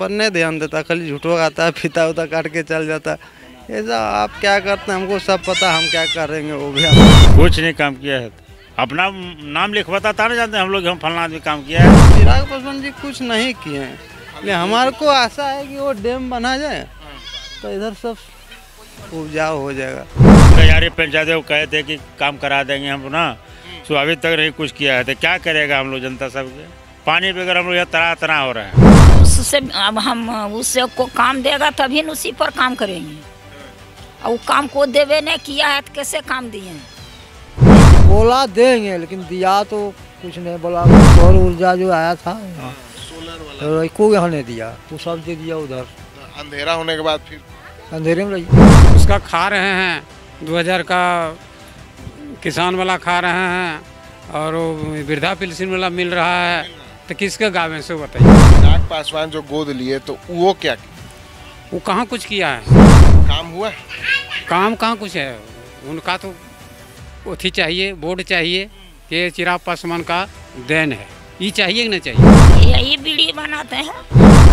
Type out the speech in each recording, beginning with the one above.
पर नहीं ध्यान देता, खाली झूठो आता है, फीता उता काट के चल जाता। ऐसा आप क्या करते हैं हमको सब पता, हम क्या करेंगे वो भी कुछ नहीं काम किया है। अपना नाम लिखवाता था ना, जानते हम लोग हम फलना आदमी काम किया है। चिराग पासवान जी कुछ नहीं किए हैं, लेकिन हमारे को आशा है कि वो डैम बना जाए तो इधर सब उपजाऊ हो जाएगा। यार पंचायत वो कहे थे कि काम करा देंगे हम ना, तो अभी तक नहीं कुछ किया है, तो क्या करेगा हम लोग जनता सब के। पानी बगैर हम लोग यहाँ तरह तरह हो रहा है। उससे अब हम उससे को काम देगा तभी न उसी पर काम करेंगे, और काम को देवे ने किया है तो कैसे काम दिए। बोला देंगे लेकिन दिया तो कुछ नहीं। बोला सौर ऊर्जा जो आया था सोलर को यहाँ नहीं दिया, वो सब दे दिया उधर। अंधेरा होने के बाद फिर अंधेरे में रही। उसका खा रहे हैं 2000 का किसान वाला खा रहे हैं, और वो वृद्धा पेंशन वाला मिल रहा है, तो किसके गाँव से बताइए। चिराग पासवान जो गोद लिए तो वो क्या किया? वो कहाँ कुछ किया है, काम हुआ? काम कहाँ कुछ है। उनका तो अथी चाहिए, बोर्ड चाहिए कि चिराग पासवान का देन है, ये चाहिए कि नहीं चाहिए। यही बीड़ी बनाते हैं,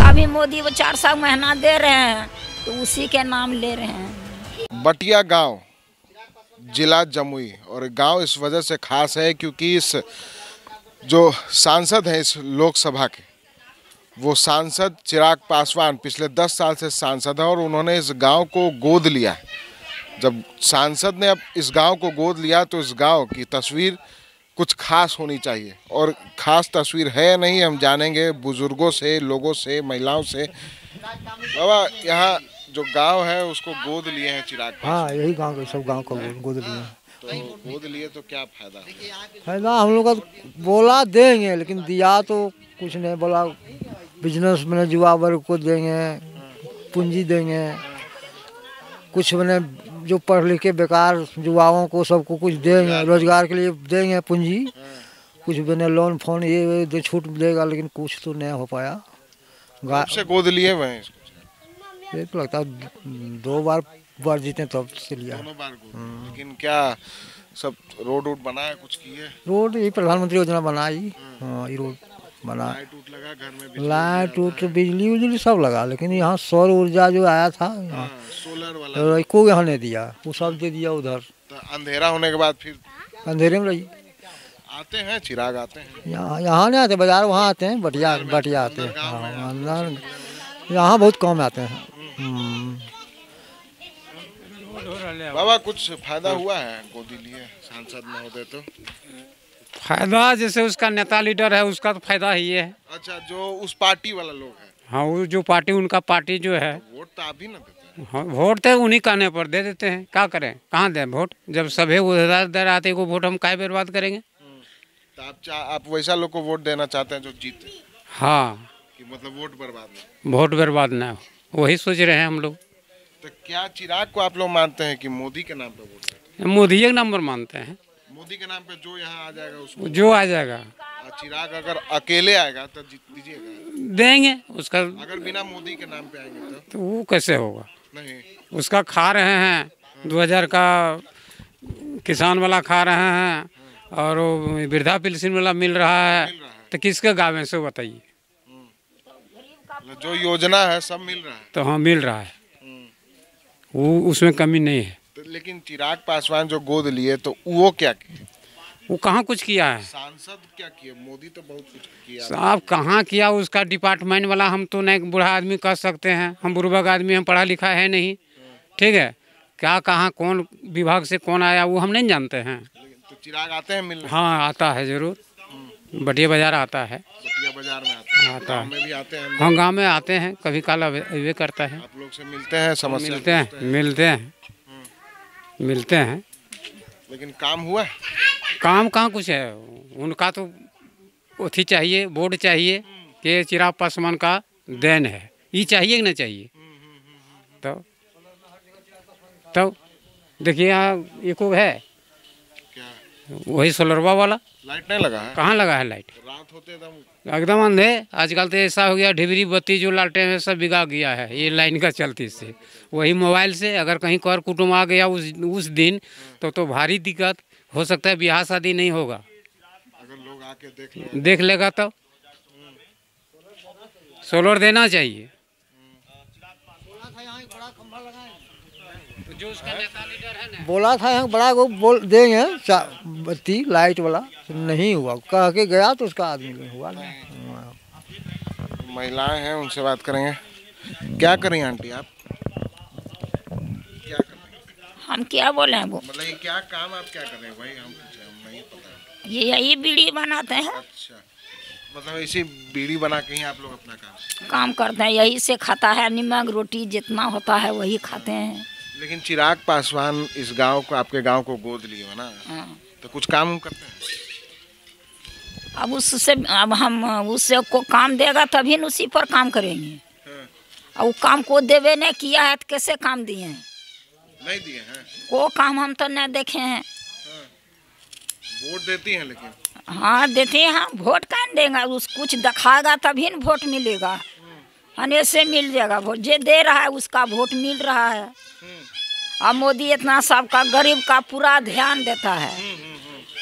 अभी मोदी वो 400 महीना दे रहे हैं तो उसी के नाम ले रहे हैं। बटिया गांव जिला जमुई, और गांव इस वजह से खास है क्योंकि इस जो सांसद हैं इस लोकसभा के, वो सांसद चिराग पासवान पिछले 10 साल से सांसद है और उन्होंने इस गांव को गोद लिया है। जब सांसद ने अब इस गांव को गोद लिया तो इस गांव की तस्वीर कुछ खास होनी चाहिए, और खास तस्वीर है नहीं, हम जानेंगे बुजुर्गों से, लोगों से, महिलाओं से। बाबा, यहाँ जो गांव है उसको गोद लिए हैं चिराग पासवान। हाँ, यही गांव के सब गांव को गोद लिए। तो गोद लिए तो क्या फायदा? फायदा हम लोग का बोला देंगे लेकिन दिया तो कुछ नहीं। बोला बिजनेस में युवा वर्ग को देंगे, पूंजी देंगे, कुछ मैंने जो पढ़ लिख के बेकार युवाओं को सबको कुछ देंगे, रोजगार के लिए देंगे पूंजी, कुछ मैंने लोन फोन ये दे छूट देगा, लेकिन कुछ तो नहीं हो पाया। से गोद लिए हुए हैं इसको? ये तो लगता है 2 बार जीते तब से लिया। दोनों बार गोद। लेकिन क्या सब रोड बनाया, कुछ किए? रोड ये प्रधानमंत्री योजना बनाई। हाँ, ये रोड बना, लाइट लगा घर में, लाइट उट बिजली उजली सब लगा, लेकिन यहाँ सौर ऊर्जा जो आया था यहाँ सोलर वाला को यहाँ नहीं दिया, वो सब दे दिया उधर। तो अंधेरा होने के बाद फिर अंधेरे में रही। आते हैं चिराग, आते हैं यहाँ नहीं आते, बाजार वहाँ आते हैं, बटिया आते हैं। हाँ, अंदर यहाँ बहुत कम आते हैं। बाबा, कुछ फायदा हुआ है गोदी लिए सांसद में होते तो? फायदा जैसे उसका नेता लीडर है उसका तो फायदा ही है। अच्छा, जो उस पार्टी वाला लोग है। हाँ, वो जो पार्टी उनका पार्टी जो है, वोट तो आप ही ना देते हैं। हाँ, वोट तो उन्हीं कहने पर दे देते हैं, क्या करें, कहाँ दें वोट, जब सभी उधर आते को वोट हम काहे बर्बाद करेंगे। तो आप वैसा लोग को वोट देना चाहते हैं जो जीते? हाँ, कि मतलब वोट बर्बाद नहीं। वोट बर्बाद ना हो, वही सोच रहे हैं हम लोग। तो क्या चिराग को आप लोग मानते हैं कि मोदी के नाम पे वोट देते हैं? मोदी एक नंबर मानते हैं। मोदी के नाम पे जो यहाँ आ जाएगा उसको? जो आ जाएगा। चिराग अगर अकेले आएगा तो जीत दीजिएगा? देंगे उसका। अगर बिना मोदी के नाम पे आएंगे तो वो कैसे होगा। नहीं, उसका खा रहे हैं 2000 का किसान वाला खा रहे हैं, और वो वृद्धा पेंशन वाला मिल रहा है, तो किसके गाँव से बताइए। जो योजना है सब मिल रहा है। तो हाँ, मिल रहा है, वो उसमें कमी नहीं है। तो लेकिन चिराग पासवान जो गोद लिए तो वो क्या किए? वो कहाँ कुछ किया है। सांसद क्या किए? मोदी तो बहुत कुछ किया। साहब कहाँ किया, उसका डिपार्टमेंट वाला हम तो नहीं बूढ़ा आदमी कह सकते हैं, हम बुर्बक आदमी, हम पढ़ा लिखा है नहीं, ठीक है। क्या कहाँ कौन विभाग से कौन आया वो हम नहीं जानते हैं। तो चिराग आते हैं मिलने? हाँ, आता है जरूर, बटिया बाजार आता है। बटिया बाजार में आता है? आता है, में भी आते हैं? हाँ, गाँव में आते हैं, कभी काल अवे करता है। आप लोग से मिलते हैं, समस्या मिलते हैं। लेकिन काम हुआ? काम कहाँ कुछ है। उनका तो अथी चाहिए, बोर्ड चाहिए कि चिराग पासवान का देन है, ये चाहिए कि नहीं चाहिए। तो देखिए यहाँ एक है क्या? वही सोलरवा वाला। लाइट नहीं लगा है? कहाँ लगा है लाइट, रात होते एकदम अंधे। आजकल तो ऐसा हो गया, ढिबरी बत्ती जो लालटेन है सब बिगा गया है ये लाइन का चलती से। वही मोबाइल से अगर कहीं कर कुटुंब आ गया उस दिन तो भारी दिक्कत हो सकता है, ब्याह शादी नहीं होगा। अगर लोग आके देख लेगा तो सोलर देना चाहिए। जो उसका नेता लीडर है ना, बोला था यहाँ बड़ा वो बोल देंगे बत्ती लाइट वाला, नहीं हुआ। कह के गया तो उसका आदमी नहीं हुआ ना। महिलाएं हैं, उनसे बात करेंगे। क्या करें आंटी आप? क्या कर रही हैं? हम क्या बोले वो, मतलब ये क्या काम आप क्या कर रहे हैं? वही हम पूछे, हम नहीं पता। ये यही बीड़ी बनाते हैं, अच्छा, मतलब इसी बीड़ी बना के ही आप लोग अपना काम करते हैं, यही से खाता है। नमक रोटी जितना होता है वही खाते हैं। लेकिन चिराग पासवान इस गांव को, आपके गांव को गोद लिए हो ना, हाँ। तो कुछ काम करते हैं? अब उससे, अब हम उससे को काम देगा तभी न उसी पर काम करेंगे। हाँ। और वो काम को देवे नहीं किया है तो कैसे काम दिए हैं? नहीं दिए हैं। वो काम हम तो नहीं देखे हैं। वोट देती हैं लेकिन? हाँ देते हैं। हाँ, वोट कहाँ देंगे? उस कुछ दिखाएगा तभी न वोट मिलेगा, हने से मिल जाएगा वोट। जे दे रहा है उसका वोट मिल रहा है। अब मोदी इतना सबका गरीब का पूरा ध्यान देता है,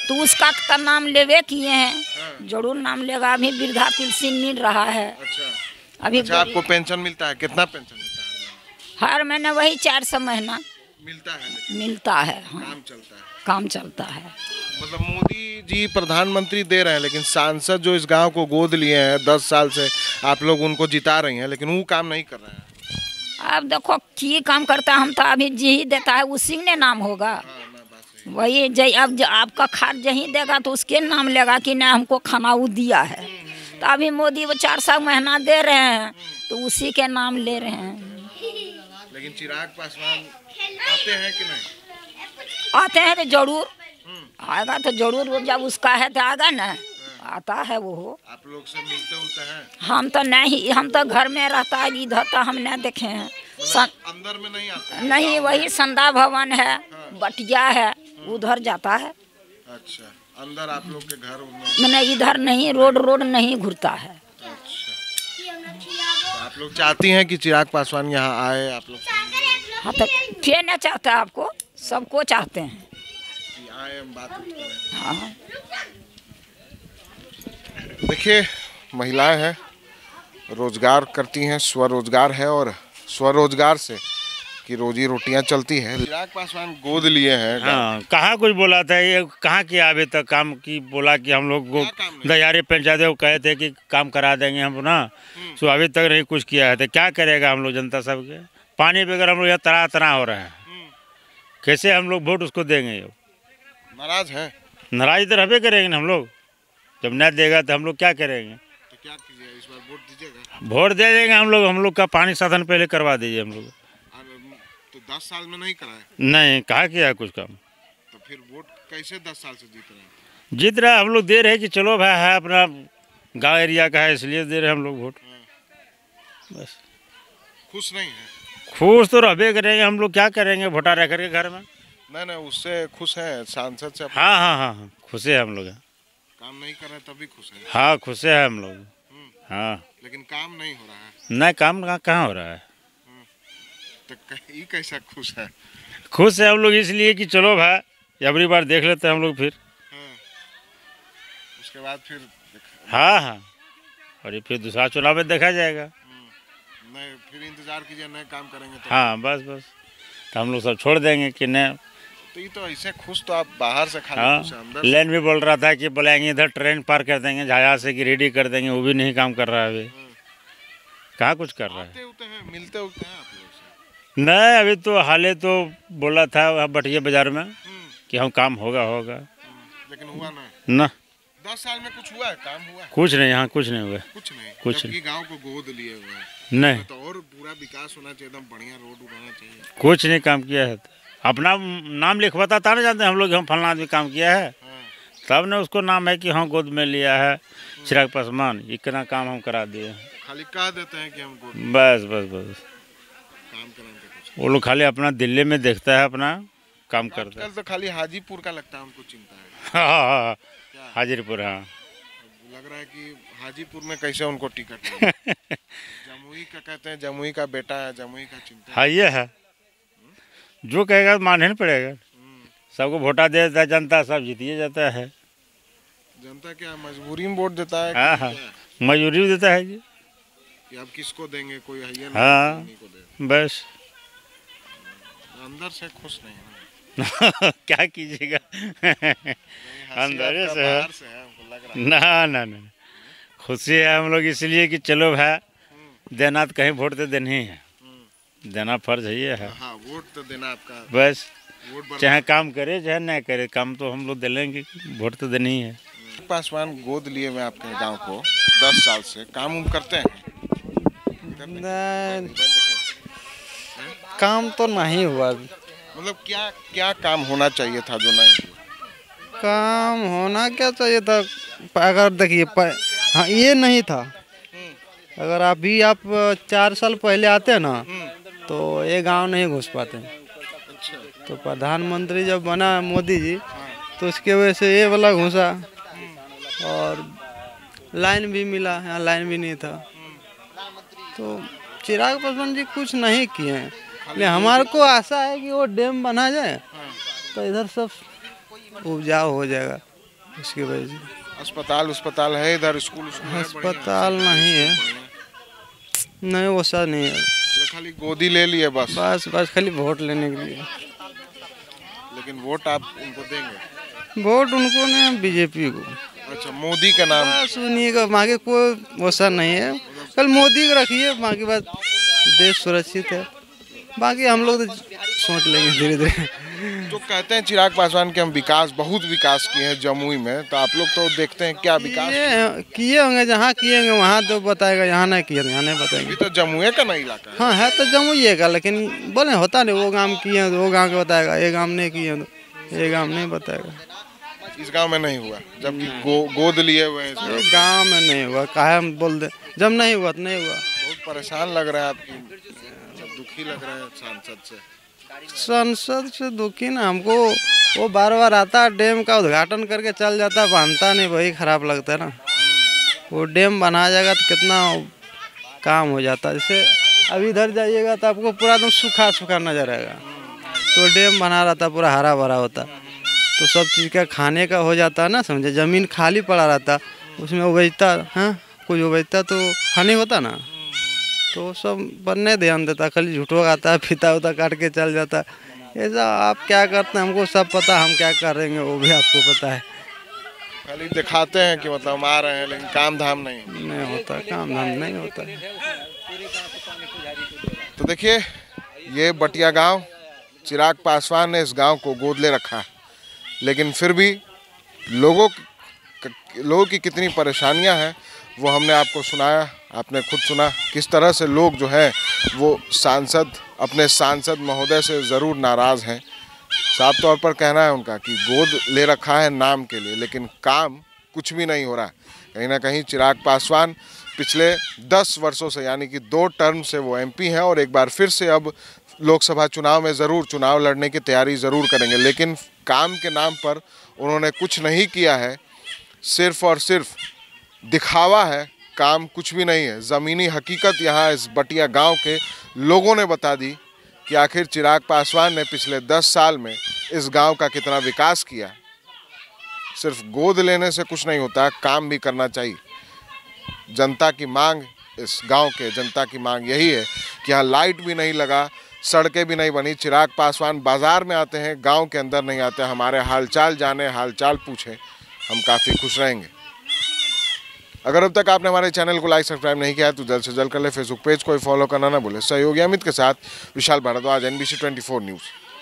तो उसका तो नाम लेवे किए हैं, जरूर नाम लेगा। अभी वृद्धा पेंशन मिल रहा है। अच्छा, अभी अच्छा आपको पेंशन मिलता है? कितना पेंशन मिलता है? हर महीने वही 400 महीना मिलता है लेकिन मिलता है। हाँ, काम चलता है। काम चलता है। मतलब मोदी जी प्रधानमंत्री दे रहे हैं, लेकिन सांसद जो इस गांव को गोद लिए हैं 10 साल से, आप लोग उनको जिता रही हैं, लेकिन वो काम नहीं कर रहे हैं। अब देखो की काम करता है, हम तो अभी जी ही देता है उसी ने नाम होगा। वही जय अब आपका खाद जहीं देगा तो उसके नाम लेगा कि नहीं हमको खाना वो दिया है। तो अभी मोदी वो 400 महीना दे रहे हैं तो उसी के नाम ले रहे हैं। लेकिन चिराग पासवान आते हैं कि नहीं? आते हैं तो जरूर आएगा, तो जरूर जब उसका है तो आएगा ना, आता है वो। आप लोग से मिलते उलते हैं? हम तो नहीं, हम तो घर में रहता है, इधर तो हम नहीं देखे हैं। अंदर में नहीं आता? नहीं, वही संध्या भवन है, बटिया है, उधर जाता है। अच्छा, अंदर आप लोग के घर में? मैंने इधर नहीं, रोड नहीं घूरता है। अच्छा, तो आप लोग चाहती हैं कि चिराग पासवान यहाँ आए? आप लोग हाँ, तो क्या नहीं चाहते? आपको सबको चाहते हैं कि आए, हम बात करें। हाँ। देखिए, महिलाएं हैं, रोजगार करती हैं, स्वरोजगार है, और स्वरोजगार से की रोजी रोटियां चलती है। चिराग पासवान गोद लिए हैं। हाँ, कहाँ कुछ बोला था ये, कहाँ किया अभी तक काम की? बोला कि हम लोग को दयारे पंचायत को कहे थे कि काम करा देंगे हम ना, तो अभी तक नहीं कुछ किया है। तो क्या करेगा हम लोग जनता सबके? पानी बगैर हम लोग यहाँ तना तना हो रहा है, कैसे हम लोग वोट उसको देंगे? नाराज हैं? नाराज तो रहबे करेंगे ना हम लोग, जब नहीं देगा तो हम लोग क्या करेंगे? तो क्या कीजिए, इस बार वोट दीजिएगा? वोट दे देंगे हम लोग का पानी साधन पहले करवा दीजिए हम लोग। तो 10 साल में नहीं कराए? नहीं, कहाँ किया कुछ काम? तो फिर वोट कैसे 10 साल से जीत रहे हैं? जीत रहा हम लोग दे रहे हैं कि चलो भाई है अपना गांव एरिया का है इसलिए दे रहे हैं हम लोग वोट। बस। खुश नहीं है? खुश तो रहबे करेंगे हम लोग, क्या करेंगे वोटा रह करके घर में? नहीं, उससे खुश है, सांसद से? हाँ हाँ हाँ हाँ, खुश है हम लोग। काम नहीं कर रहे तभी खुश है? हाँ, खुश है हम लोग। हाँ, लेकिन काम नहीं हो रहा है? नहीं, काम कहाँ हो रहा है? तो ये कैसा खुश है? खुश है हम लोग इसलिए कि चलो भाई अगली बार देख लेते हैं हम लोग फिर। उसके बाद फिर? हाँ हाँ, और ये फिर दूसरा चुनाव में देखा जाएगा। नहीं, फिर इंतजार कीजिए, नए काम करेंगे तो। हाँ, बस बस, तो हम लोग सब छोड़ देंगे कि नहीं। तो ये तो ऐसे खुश तो आप बाहर से खाली हाँ, खुश हैं, अंदर लेन भी बोल रहा था कि बुलाएंगे इधर, ट्रेन पार कर देंगे झाया से कि रेडी कर देंगे, वो भी नहीं काम कर रहा है अभी। कहाँ कुछ कर रहा है? आते होते हैं, मिलते होते हैं आप लोग से? नहीं, अभी तो हाले तो बोला था बटिया बाजार में कि हम काम होगा। लेकिन हुआ ना। 10 साल में कुछ हुआ है? काम हुआ है? कुछ नहीं, यहाँ कुछ नहीं हुआ। कुछ नहीं। गांव को गोद लिए हुए हैं। नहीं, तो और पूरा विकास होना चाहिए, एकदम बढ़िया रोड होना चाहिए। कुछ नहीं काम किया है। अपना नाम लिखवाता था ना, जानते हम लोग हम फलना आदमी काम किया है, तब ने उसको नाम है कि हाँ गोद में लिया है चिराग पासवान, इतना काम हम करा दिए। खाली कह देते हैं कि हम गोद, बस बस बस, काम कराएंगे कुछ? वो लोग खाली अपना दिल्ली में देखता है, अपना काम करता है। तो खाली हाजीपुर का लगता है हमको चिंता है। हाँ, हाजीपुर। हाँ, लग रहा है कि हाजीपुर में कैसे उनको टिकट जमुई का कहते हैं, जमुई का बेटा है, जमुई का चिंता। हाँ, ये है, जो कहेगा मानना नहीं पड़ेगा। सबको वोटा दे देता है जनता, सब जीतिए जाता है। जनता क्या मजबूरी में वोट देता है? हाँ हाँ, मजबूरी भी देता है जी कि अब किसको देंगे, कोई है हाँ, बस। अंदर से खुश नहीं है क्या कीजिएगा अंदर से है। बाहर से है हमको लग रहा है। ना ना खुशी है हम लोग इसलिए कि चलो भाई देना तो कहीं वोट तो देना ही है, देना फर्ज है ये है। हाँ, वोट तो देना आपका, बस वोट चाहे काम करे चाहे ना करे, काम तो हम लोग दे लेंगे, वोट तो देना ही है। पासवान गोद लिए हुए आपके गांव को 10 साल से, काम उम करते हैं? काम तो नहीं हुआ अभी। मतलब क्या क्या काम होना चाहिए था जो नहीं हुआ? काम होना क्या चाहिए था, अगर देखिए हाँ ये नहीं था, अगर अभी आप 4 साल पहले आते हैं ना तो ये गांव नहीं घुस पाते। तो प्रधानमंत्री जब बना मोदी जी तो उसके वजह से ये वाला घुसा और लाइन भी मिला, यहाँ लाइन भी नहीं था। तो चिराग पासवान जी कुछ नहीं किए हैं, लेकिन हमारे को आशा है कि वो डैम बना जाए तो इधर सब उपजाऊ हो जाएगा। उसकी वजह से अस्पताल है इधर, स्कूल अस्पताल नहीं है, नहीं वो सब नहीं है, खाली गोदी ले लिए बस बस खाली वोट लेने के लिए। लेकिन वोट आप उनको देंगे? वोट उनको नहीं, बीजेपी को। अच्छा, मोदी का नाम? बस उन्हीं का, बाकी कोई वैसा नहीं है, कल मोदी को रखिए, बाकी बात देश सुरक्षित है, बाकी हम लोग तो सोच लेंगे धीरे धीरे। जो कहते हैं चिराग पासवान के हम बहुत विकास किए हैं जमुई में, तो आप लोग तो देखते हैं क्या विकास किए होंगे, जहाँ किए होंगे वहाँ तो बताएगा, यहाँ नहीं किए यहाँ नहीं बताएंगे। ये तो जमुई का नहीं इलाका है। हाँ है तो जमुई का, लेकिन बोले होता नहीं, वो गांव किए हैं तो वो गांव के बताएगा, ये गांव नहीं किए तो ये गांव नहीं बताएगा। इस गांव में नहीं हुआ, जबकि गोद लिए हुए हैं। ये गांव में नहीं हुआ, काहे हम बोल दे, जब नहीं हुआ तो नहीं हुआ। बहुत परेशान लग रहा है आपकी, दुखी लग रहा है सांसद से दुखी ना हमको, वो बार बार आता, डैम का उद्घाटन करके चल जाता, बांधता नहीं, वही खराब लगता है ना। वो डैम बना जाएगा तो कितना काम हो जाता, जैसे अभी इधर जाइएगा तो आपको पूरा एकदम सूखा सूखा नजर आएगा, तो डैम बना रहता पूरा हरा भरा होता, तो सब चीज़ का खाने का हो जाता ना, समझे, ज़मीन खाली पड़ा रहता, उसमें उपजता, हाँ कुछ उपजता तो खाने होता ना, तो सब पर नहीं ध्यान देता, खाली झूठो आता है, फीता उता काट के चल जाता। ऐसा आप क्या करते हैं हमको सब पता, हम क्या करेंगे वो भी आपको पता है। खाली दिखाते हैं कि मतलब हम आ रहे हैं, लेकिन काम धाम नहीं होता, काम धाम नहीं होता। तो देखिए, ये बटिया गांव, चिराग पासवान ने इस गांव को गोद ले रखा है, लेकिन फिर भी लोगों की कितनी परेशानियां हैं वो हमने आपको सुनाया, आपने खुद सुना किस तरह से लोग जो है वो अपने सांसद महोदय से ज़रूर नाराज़ हैं। साफ तौर पर कहना है उनका कि गोद ले रखा है नाम के लिए, लेकिन काम कुछ भी नहीं हो रहा। कहीं ना कहीं चिराग पासवान पिछले 10 वर्षों से, यानी कि 2 टर्म से वो MP हैं और एक बार फिर से अब लोकसभा चुनाव में ज़रूर चुनाव लड़ने की तैयारी ज़रूर करेंगे, लेकिन काम के नाम पर उन्होंने कुछ नहीं किया है, सिर्फ और सिर्फ दिखावा है, काम कुछ भी नहीं है। ज़मीनी हकीकत यहाँ इस बटिया गांव के लोगों ने बता दी कि आखिर चिराग पासवान ने पिछले 10 साल में इस गांव का कितना विकास किया। सिर्फ गोद लेने से कुछ नहीं होता, काम भी करना चाहिए। जनता की मांग, इस गांव के जनता की मांग यही है कि यहाँ लाइट भी नहीं लगा, सड़कें भी नहीं बनी। चिराग पासवान बाज़ार में आते हैं, गांव के अंदर नहीं आते, हमारे हालचाल जाने, हालचाल पूछें, हम काफ़ी खुश रहेंगे। अगर अब तक आपने हमारे चैनल को लाइक सब्सक्राइब नहीं किया है तो जल्द से जल्द कर ले। फेसबुक पेज को फॉलो करना ना भूलें। सहयोगी अमित के साथ विशाल भारद्वाज, NBC 24 न्यूज़।